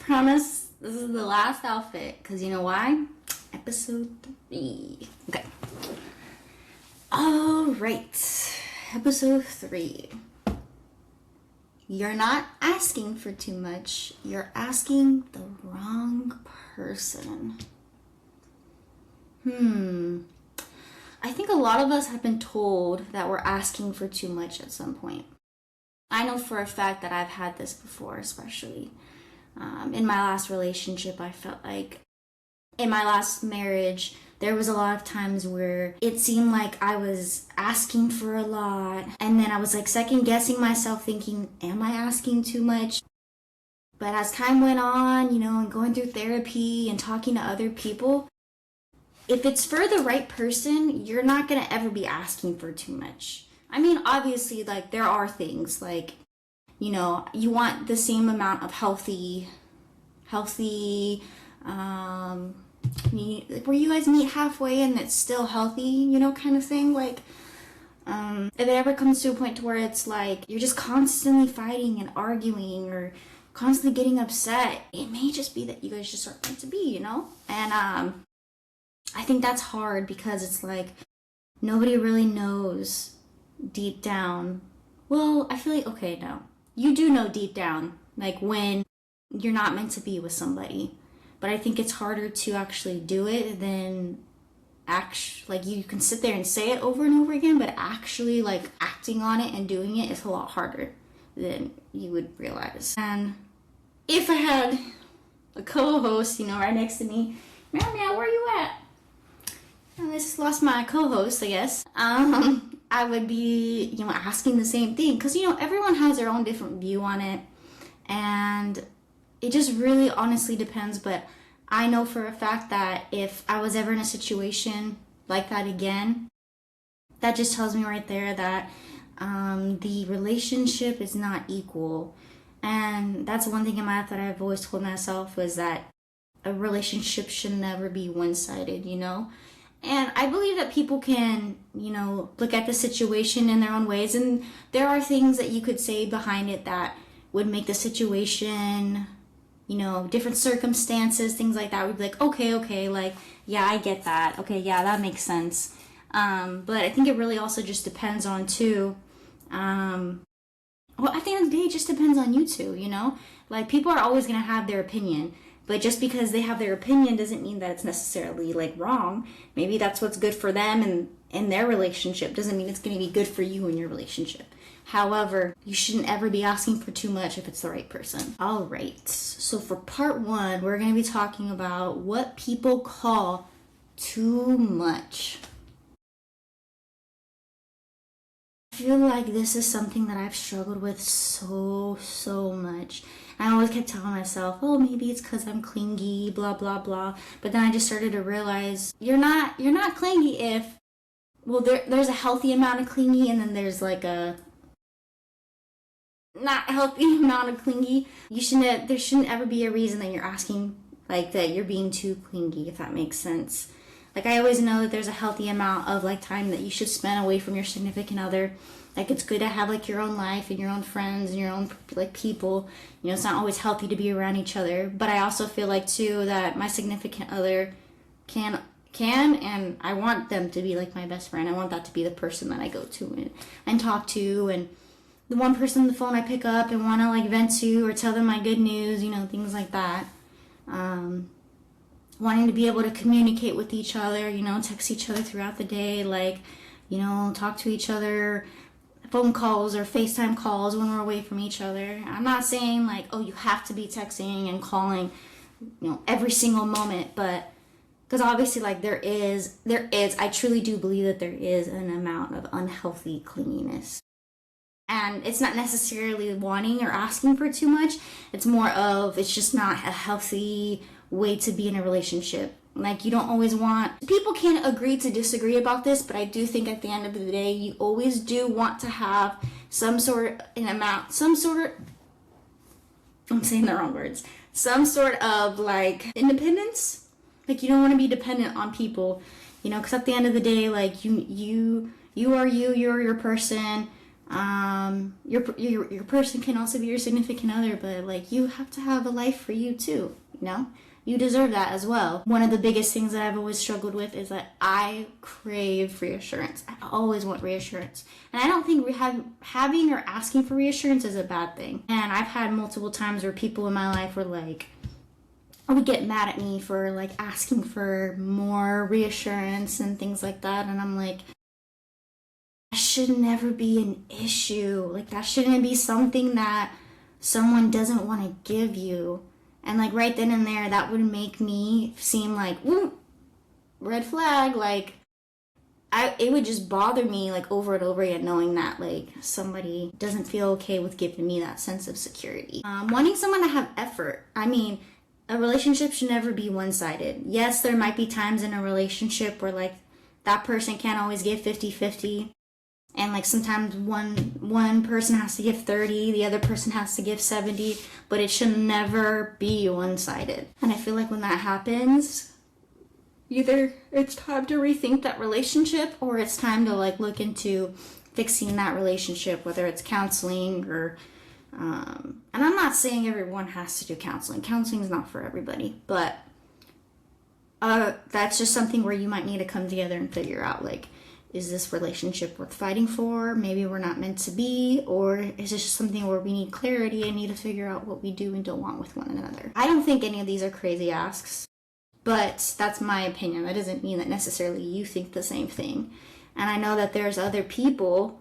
promise this is the last outfit, because you know why? Episode 3. Okay. Alright. Episode 3. You're not asking for too much. You're asking the wrong person. I think a lot of us have been told that we're asking for too much at some point. I know for a fact that I've had this before, especially. In my last relationship, I felt like in my last marriage, there was a lot of times where it seemed like I was asking for a lot. And then I was like second guessing myself thinking, am I asking too much? But as time went on, and going through therapy and talking to other people, if it's for the right person, you're not going to ever be asking for too much. I mean, obviously, there are things you want the same amount of healthy, where you guys meet halfway and it's still healthy, kind of thing. If it ever comes to a point to where it's you're just constantly fighting and arguing or constantly getting upset, it may just be that you guys just aren't meant to be, And I think that's hard because it's nobody really knows deep down. Well, I feel okay, no. You do know deep down, when you're not meant to be with somebody. But I think it's harder to actually do it than you can sit there and say it over and over again, but actually acting on it and doing it is a lot harder than you would realize. And if I had a co-host, right next to me, meow, where you at? I just lost my co-host, I guess. I would be, asking the same thing. Because, everyone has their own different view on it. And it just really honestly depends. But I know for a fact that if I was ever in a situation like that again, that just tells me right there that the relationship is not equal. And that's one thing in my life that I've always told myself was that a relationship should never be one-sided, And I believe that people can, look at the situation in their own ways. And there are things that you could say behind it that would make the situation, different circumstances, things like that. Would be okay, yeah, I get that. Okay, yeah, that makes sense. But I think it really also just depends on, too. At the end of the day, it just depends on you, too, People are always going to have their opinion. But just because they have their opinion doesn't mean that it's necessarily wrong. Maybe that's what's good for them and in their relationship. Doesn't mean it's going to be good for you in your relationship. However, you shouldn't ever be asking for too much if it's the right person. All right. So for part 1, we're going to be talking about what people call too much. I feel like this is something that I've struggled with so much. I always kept telling myself, oh, maybe it's because I'm clingy, blah, blah, blah. But then I just started to realize you're not clingy if, there's a healthy amount of clingy and then there's a not healthy amount of clingy. There shouldn't ever be a reason that you're asking, that you're being too clingy, if that makes sense. I always know that there's a healthy amount of time that you should spend away from your significant other. It's good to have your own life and your own friends and your own people. It's not always healthy to be around each other. But I also feel too that my significant other can and I want them to be my best friend. I want that to be the person that I go to and talk to, and the one person on the phone I pick up and want to vent to or tell them my good news, things like that. Wanting to be able to communicate with each other, text each other throughout the day, talk to each other, phone calls or FaceTime calls when we're away from each other. I'm not saying you have to be texting and calling, every single moment, but because obviously there is, I truly do believe that there is an amount of unhealthy clinginess. And it's not necessarily wanting or asking for too much. It's more of, it's just not a healthy way to be in a relationship. You don't always want... People can agree to disagree about this, but I do think at the end of the day, you always do want to have I'm saying the wrong words. Some sort of, independence. You don't want to be dependent on people, because at the end of the day, you are you, you're your person. Your person can also be your significant other, but like you have to have a life for you too, you know? You deserve that as well. One of the biggest things that I've always struggled with is that I crave reassurance. I always want reassurance. And I don't think having or asking for reassurance is a bad thing. And I've had multiple times where people in my life were like, would get mad at me for like asking for more reassurance and things like that. And I'm like, that should never be an issue. Like that shouldn't be something that someone doesn't want to give you. And like right then and there, that would make me seem like, ooh, red flag. Like it would just bother me like over and over again, knowing that like somebody doesn't feel okay with giving me that sense of security. Wanting someone to have effort. I mean, a relationship should never be one-sided. Yes, there might be times in a relationship where like that person can't always give 50-50. And like sometimes one person has to give 30, the other person has to give 70, but it should never be one-sided. And I feel like when that happens, either it's time to rethink that relationship or it's time to like look into fixing that relationship, whether it's counseling or and I'm not saying everyone has to do counseling. Counseling is not for everybody, but that's just something where you might need to come together and figure out like, is this relationship worth fighting for? Maybe we're not meant to be, or is this just something where we need clarity and need to figure out what we do and don't want with one another? I don't think any of these are crazy asks, but that's my opinion. That doesn't mean that necessarily you think the same thing. And I know that there's other people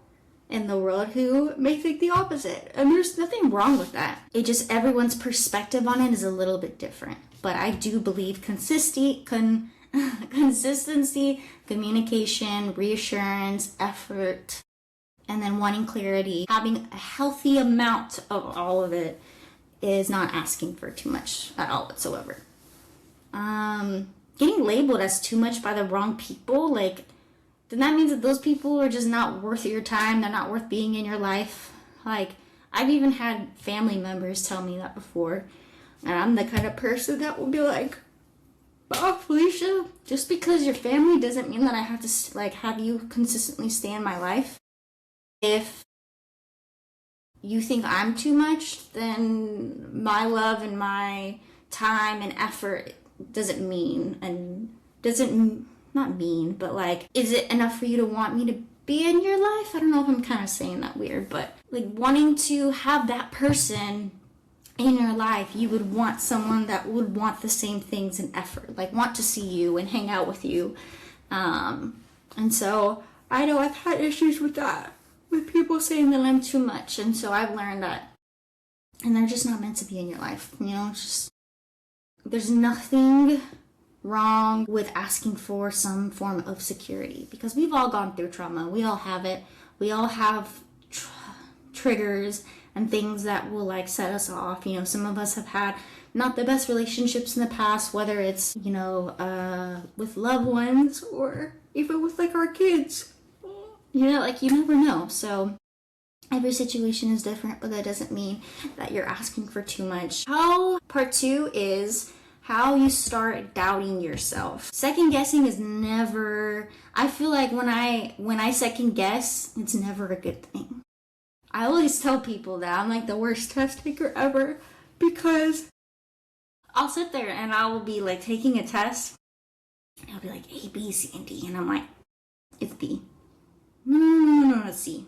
in the world who may think the opposite, and there's nothing wrong with that. It just, everyone's perspective on it is a little bit different. But I do believe consistency, communication, reassurance, effort, and then wanting clarity, having a healthy amount of all of it is not asking for too much at all whatsoever. Getting labeled as too much by the wrong people, like, then that means that those people are just not worth your time. They're not worth being in your life. Like, I've even had family members tell me that before. And I'm the kind of person that will be like, oh, Felicia, just because you're family doesn't mean that I have to like have you consistently stay in my life. If you think I'm too much, then my love and my time and effort not mean, but like, is it enough for you to want me to be in your life? I don't know if I'm kind of saying that weird, but like wanting to have that person in your life, you would want someone that would want the same things and effort, like want to see you and hang out with you. And so I know I've had issues with that, with people saying that I'm too much. And so I've learned that, and they're just not meant to be in your life. You know, it's just, there's nothing wrong with asking for some form of security, because we've all gone through trauma. We all have it. We all have triggers and things that will like set us off. You know, some of us have had not the best relationships in the past, whether it's, you know, with loved ones or even with like our kids. You know, like you never know. So every situation is different, but that doesn't mean that you're asking for too much. Part 2 is how you start doubting yourself. Second guessing is never, I feel like when I second guess, it's never a good thing. I always tell people that I'm like the worst test taker ever, because I'll sit there and I will be like taking a test and I'll be like A, B, C, and D, and I'm like, it's B. No, it's C.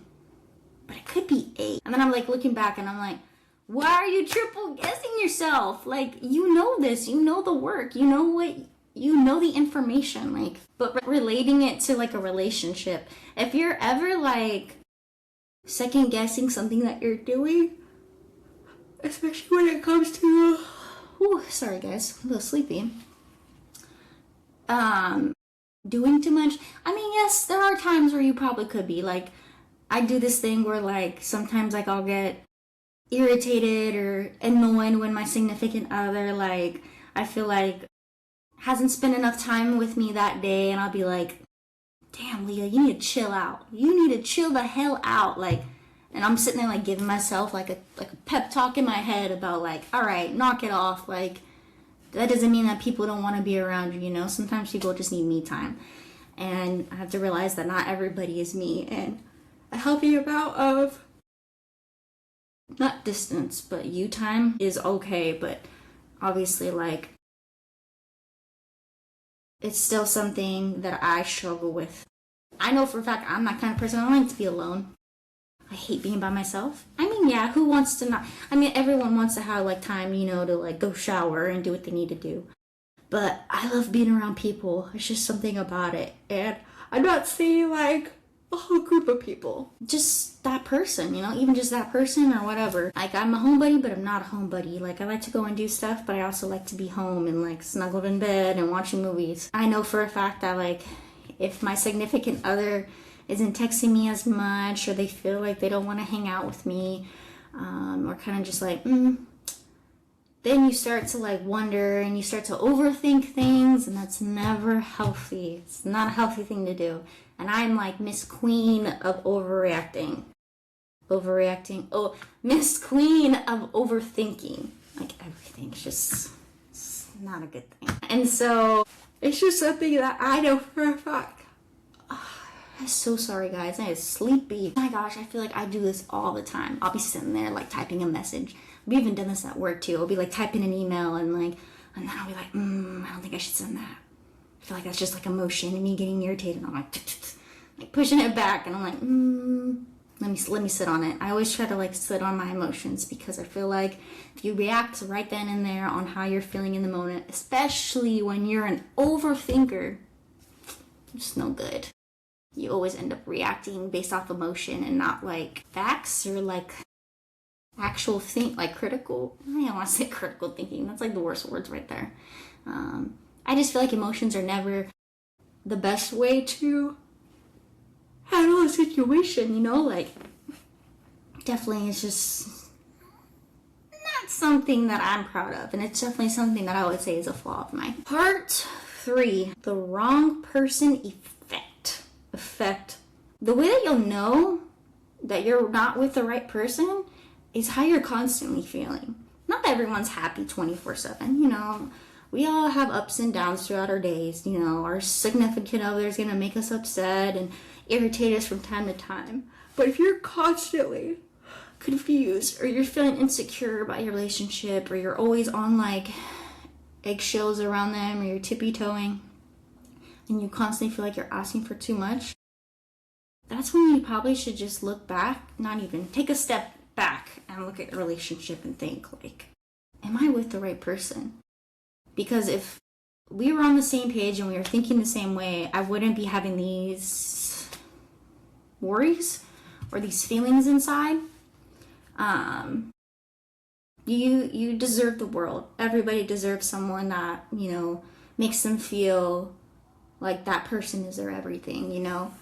But it could be A. And then I'm like looking back and I'm like, why are you triple guessing yourself? Like, you know this, you know the work, you know the information, like, but relating it to like a relationship, if you're ever like second guessing something that you're doing, especially when it comes to, sorry guys, I'm a little sleepy, doing too much. I mean, yes, there are times where you probably could be like, I do this thing where like sometimes like I'll get irritated or annoyed when my significant other, like, I feel like hasn't spent enough time with me that day, and I'll be like, damn, Leah, you need to chill out. You need to chill the hell out. Like, and I'm sitting there like giving myself like a pep talk in my head about like, all right, knock it off. Like, that doesn't mean that people don't want to be around you, you know? Sometimes people just need me time. And I have to realize that not everybody is me. And a healthy amount of, not distance, but you time is okay, but obviously, like, it's still something that I struggle with. I know for a fact I'm that kind of person. I don't like to be alone. I hate being by myself. I mean, yeah, who wants to not? I mean, everyone wants to have, like, time, you know, to, like, go shower and do what they need to do. But I love being around people. It's just something about it. And I'm not saying, like, a whole group of people. Just that person, you know, even just that person or whatever. Like, I'm a homebody, but I'm not a homebody. Like, I like to go and do stuff, but I also like to be home and, like, snuggled in bed and watching movies. I know for a fact that, like, if my significant other isn't texting me as much, or they feel like they don't want to hang out with me, or kind of just like, then you start to, like, wonder and you start to overthink things, and that's never healthy. It's not a healthy thing to do. And I'm like Miss Queen of overreacting. Oh, Miss Queen of overthinking. Like, everything's just, it's not a good thing. And so it's just something that I know for a fact. I'm so sorry, guys. I'm sleepy. Oh my gosh, I feel like I do this all the time. I'll be sitting there, like, typing a message. I've even done this at work too. I'll be, like, typing an email and then I'll be like, I don't think I should send that. I feel like that's just, like, emotion and me getting irritated. I'm like pushing it back, and I'm like, let me sit on it. I always try to, like, sit on my emotions, because I feel like if you react right then and there on how you're feeling in the moment, especially when you're an overthinker, it's no good. You always end up reacting based off emotion and not, like, facts or, like, actual like critical. I don't want to say critical thinking. That's, like, the worst words right there. I just feel like emotions are never the best way to handle a situation, you know? Like, definitely it's just not something that I'm proud of, and it's definitely something that I would say is a flaw of mine. Part 3, the wrong person effect. The way that you'll know that you're not with the right person is how you're constantly feeling. Not that everyone's happy 24/7, you know. We all have ups and downs throughout our days, you know. Our significant other is gonna make us upset and irritate us from time to time. But if you're constantly confused, or you're feeling insecure about your relationship, or you're always on, like, eggshells around them, or you're tippy-toeing, and you constantly feel like you're asking for too much, that's when you probably should just look back, not even take a step back and look at the relationship and think, like, am I with the right person? Because if we were on the same page and we were thinking the same way, I wouldn't be having these worries or these feelings inside. You deserve the world. Everybody deserves someone that, you know, makes them feel like that person is their everything, you know.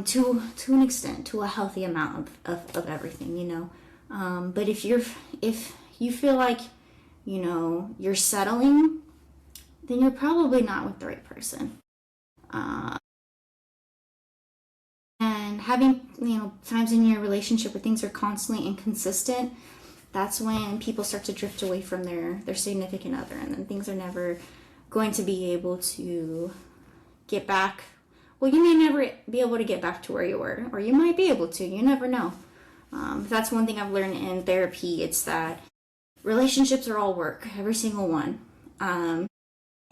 To an extent, to a healthy amount of everything, you know. But if you feel like, you know, you're settling, then you're probably not with the right person. And having, you know, times in your relationship where things are constantly inconsistent, that's when people start to drift away from their significant other, and then things are never going to be able to get back. Well, you may never be able to get back to where you were, or you might be able to. You never know. That's one thing I've learned in therapy. It's that relationships are all work, every single one.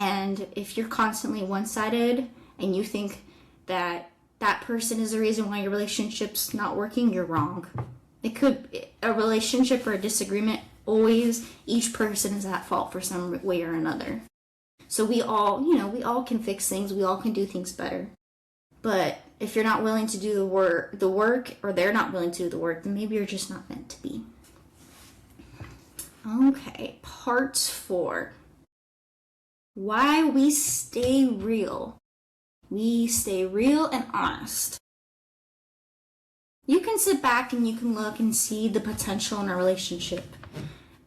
And if you're constantly one-sided and you think that that person is the reason why your relationship's not working, you're wrong. It could, a relationship or a disagreement, always, each person is at fault for some way or another. So we all, you know, we all can fix things, we all can do things better. But if you're not willing to do the work, or they're not willing to do the work, then maybe you're just not meant to be. Okay, part 4. Why we stay real. We stay real and honest. You can sit back and you can look and see the potential in a relationship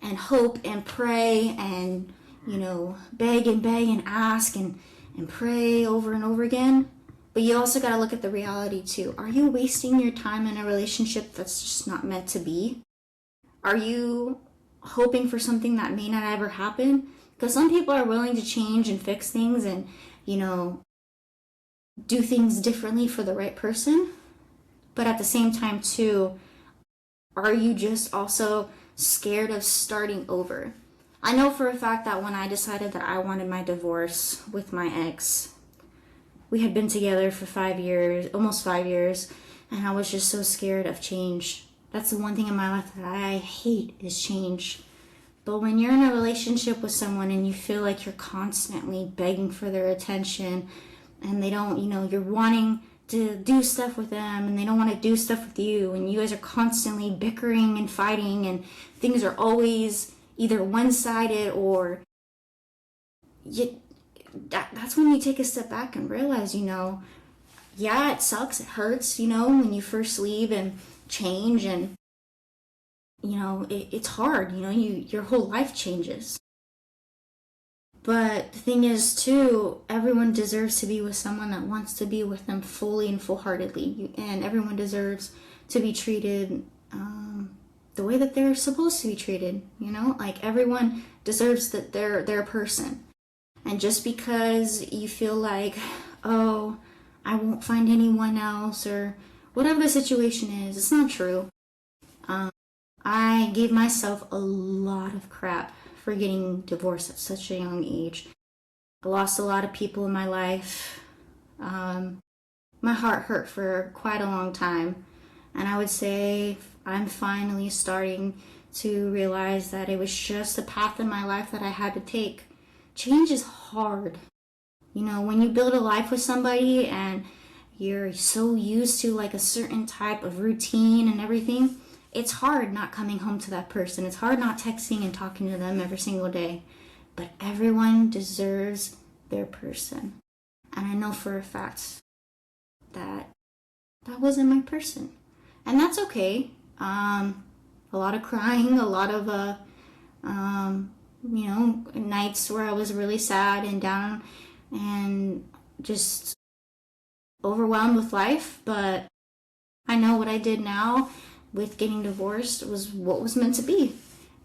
and hope and pray and, you know, beg and ask and pray over and over again. But you also got to look at the reality too. Are you wasting your time in a relationship that's just not meant to be? Are you hoping for something that may not ever happen? Because some people are willing to change and fix things and, you know, do things differently for the right person. But at the same time too, are you just also scared of starting over? I know for a fact that when I decided that I wanted my divorce with my ex, we had been together for 5 years, almost 5 years, and I was just so scared of change. That's the one thing in my life that I hate is change. But when you're in a relationship with someone and you feel like you're constantly begging for their attention and they don't, you're wanting to do stuff with them and they don't want to do stuff with you, and you guys are constantly bickering and fighting and things are always either one-sided or that's when you take a step back and realize, yeah, it sucks, it hurts, when you first leave and change, and it's hard, your whole life changes. But the thing is too, everyone deserves to be with someone that wants to be with them fully and full-heartedly, and everyone deserves to be treated the way that they're supposed to be treated. Like everyone deserves that they're a person. And just because you feel like, oh, I won't find anyone else or whatever the situation is, it's not true. I gave myself a lot of crap for getting divorced at such a young age. I lost a lot of people in my life. My heart hurt for quite a long time. And I would say I'm finally starting to realize that it was just a path in my life that I had to take. Change is hard. When you build a life with somebody and you're so used to like a certain type of routine and everything, it's hard not coming home to that person. It's hard not texting and talking to them every single day. But everyone deserves their person. And I know for a fact that wasn't my person. And that's okay. A lot of crying, a lot of nights where I was really sad and down and just overwhelmed with life. But I know what I did now with getting divorced was what was meant to be.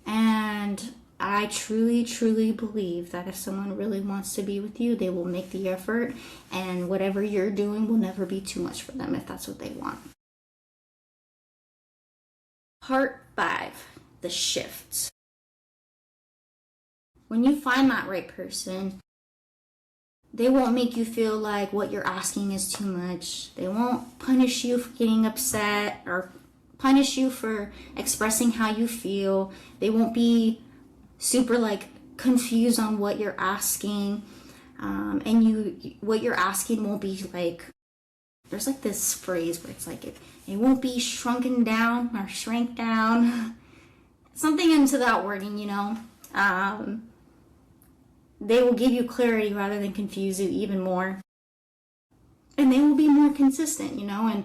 And I truly, truly believe that if someone really wants to be with you, they will make the effort, and whatever you're doing will never be too much for them if that's what they want. Part 5, the shifts. When you find that right person, they won't make you feel like what you're asking is too much. They won't punish you for getting upset or punish you for expressing how you feel. They won't be super confused on what you're asking. And what you're asking won't be there's this phrase where it's it won't be shrunken down or shrank down. Something into that wording, they will give you clarity rather than confuse you even more. And they will be more consistent, and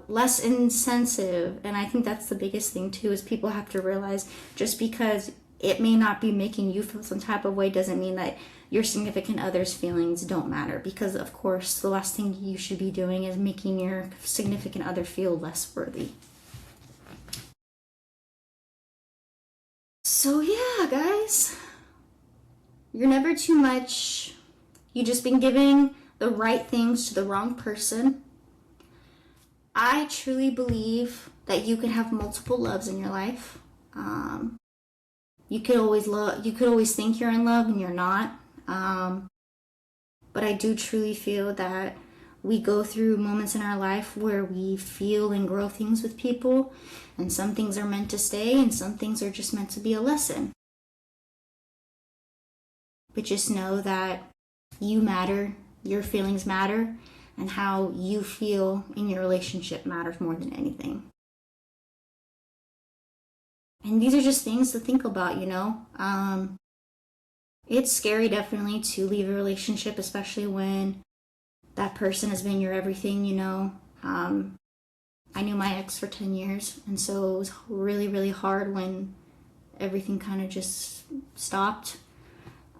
less insensitive. And I think that's the biggest thing too, is people have to realize just because it may not be making you feel some type of way doesn't mean that your significant other's feelings don't matter. Because of course, the last thing you should be doing is making your significant other feel less worthy. So yeah, guys, you're never too much. You just been giving the right things to the wrong person. I truly believe that you can have multiple loves in your life. You could always think you're in love and you're not. But I do truly feel that we go through moments in our life where we feel and grow things with people, and some things are meant to stay and some things are just meant to be a lesson. But just know that you matter, your feelings matter, and how you feel in your relationship matters more than anything. And these are just things to think about, It's scary, definitely, to leave a relationship, especially when that person has been your everything, I knew my ex for 10 years, and so it was really, really hard when everything kind of just stopped.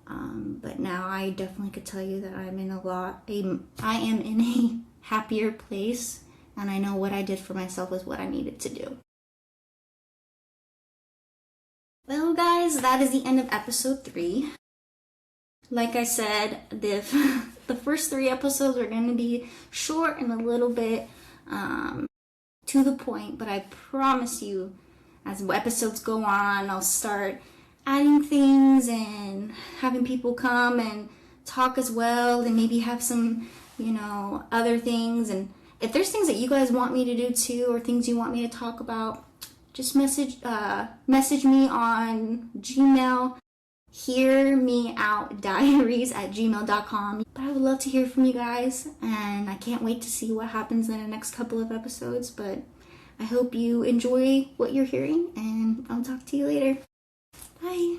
But now I definitely could tell you that I am in a happier place, and I know what I did for myself was what I needed to do. Well, guys, that is the end of episode 3. Like I said, the first 3 episodes are going to be short and a little bit to the point, but I promise you, as episodes go on, I'll start adding things and having people come and talk as well, and maybe have some, other things. And if there's things that you guys want me to do too, or things you want me to talk about, just message me on Gmail, HearMeOutDiaries@gmail.com. But I would love to hear from you guys, and I can't wait to see what happens in the next couple of episodes. But I hope you enjoy what you're hearing, and I'll talk to you later. Bye.